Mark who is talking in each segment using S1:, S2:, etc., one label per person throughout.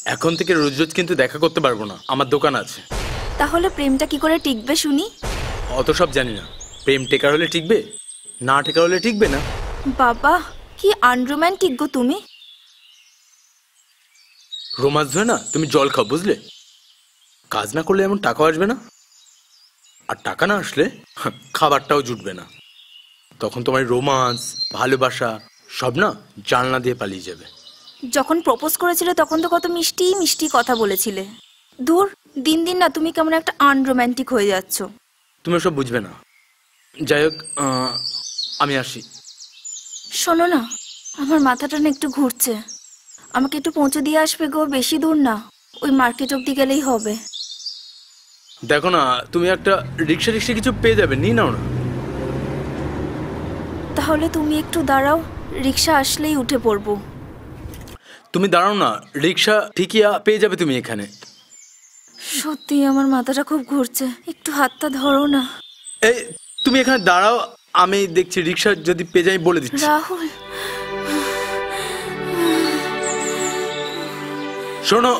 S1: এখন থেকে রোজ রোজ কিন্তু দেখা করতে পারবো না, আমার দোকান আছে।
S2: তাহলে প্রেমটা কি করে টিকবে শুনি?
S1: অত সব জানি না। প্রেম টেকার হলে টিকবে, না টেকার হলে টিকবে না।
S2: বাবা, কি আনরোম্যান্টিক গো তুমি।
S1: রোমান্স ধরে না তুমি জল খাও, বুঝলে? কাজ না করলে এমন টাকা আসবে না, আর টাকা না আসলে খাবারটাও জুটবে না। তখন তোমার রোমান্স, ভালোবাসা সব না জানলা দিয়ে পালিয়ে যাবে।
S2: যখন প্রপোজ করেছিলে তখন তো কত মিষ্টি মিষ্টি কথা বলেছিলে। দূর, দিন দিন না তুমি কেমন একটা আনরোম্যান্টিক হয়ে যাচ্ছ।
S1: তুমি সব বুঝবে না। যাই হোক, আমি আসি।
S2: শোনো না, আমার মাথাটা না একটু ঘুরছে। আমাকে একটু পৌঁছে দিয়ে আসবে গো, বেশি দূর না, ওই মার্কেট অব্দি গেলেই হবে।
S1: দেখো না, তুমি একটা রিক্সা রিক্সা কিছু পেয়ে যাবে, নিয়ে নাও না।
S2: তাহলে তুমি একটু দাঁড়াও, রিক্সা আসলেই উঠে পড়বো।
S1: তুমি দাঁড়াও না, রিক্সা ঠিকই পেয়ে যাবে তুমি এখানে।
S2: সত্যি আমার মাথাটা খুব ঘুরছে, একটু হাতটা ধরো না।
S1: এই তুমি এখানে দাঁড়াও, আমি দেখছি রিক্সা যদি পেয়ে যাই বলে দিচ্ছি।
S2: রাহুল,
S1: শোনো,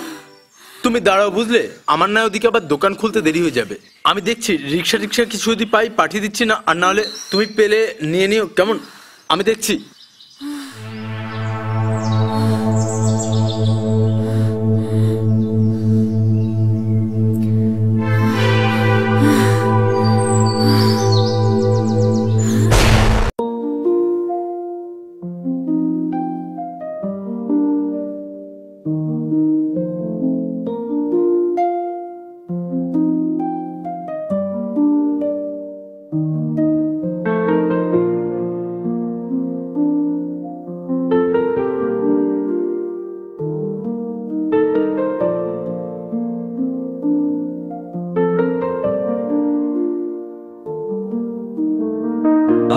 S1: তুমি দাঁড়াও, বুঝলে? আমার না ওদিকে আবার দোকান খুলতে দেরি হয়ে যাবে। আমি দেখছি রিক্সা রিক্সা কিছু যদি পাই পাঠিয়ে দিচ্ছি, না আর না হলে তুমি পেলে নিয়ে নিও, কেমন? আমি দেখছি।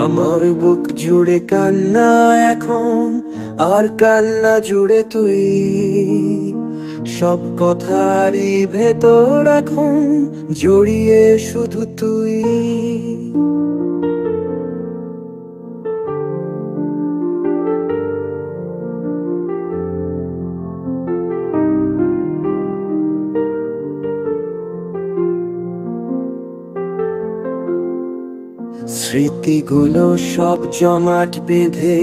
S3: আমার বুক জুড়ে কান্না এখন, আর কান্না জুড়ে তুই। সব কথারই ভেতর এখন জড়িয়ে শুধু তুই। স্মৃতিগুলো সব জমাট বেঁধে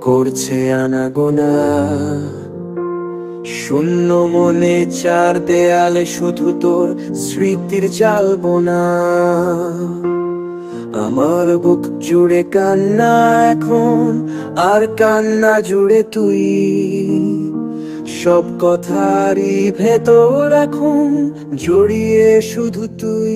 S3: করছে আনাগোনা। শূন্য মনে চার দেয়ালে শুধু তোর স্মৃতির জালবোনা। আমার বুক জুড়ে কান্না এখন, আর কান্না জুড়ে তুই। সব কথারই ভেতর এখন জড়িয়ে শুধু তুই।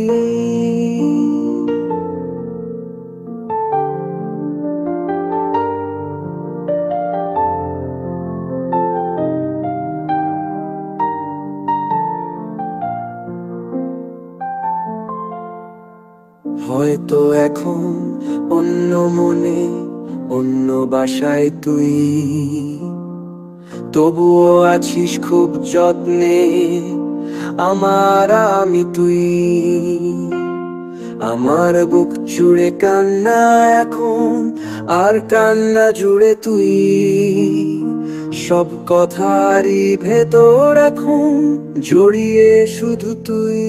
S3: হয়তো এখন অন্য মনে, অন্য বাসায় তুই, তবুও আছিস খুব যত্নে আমার আমি তুই। আমার বুক জুড়ে কান্না এখন, আর কান্না জুড়ে তুই। সব কথারই ভেতর এখন জড়িয়ে শুধু তুই।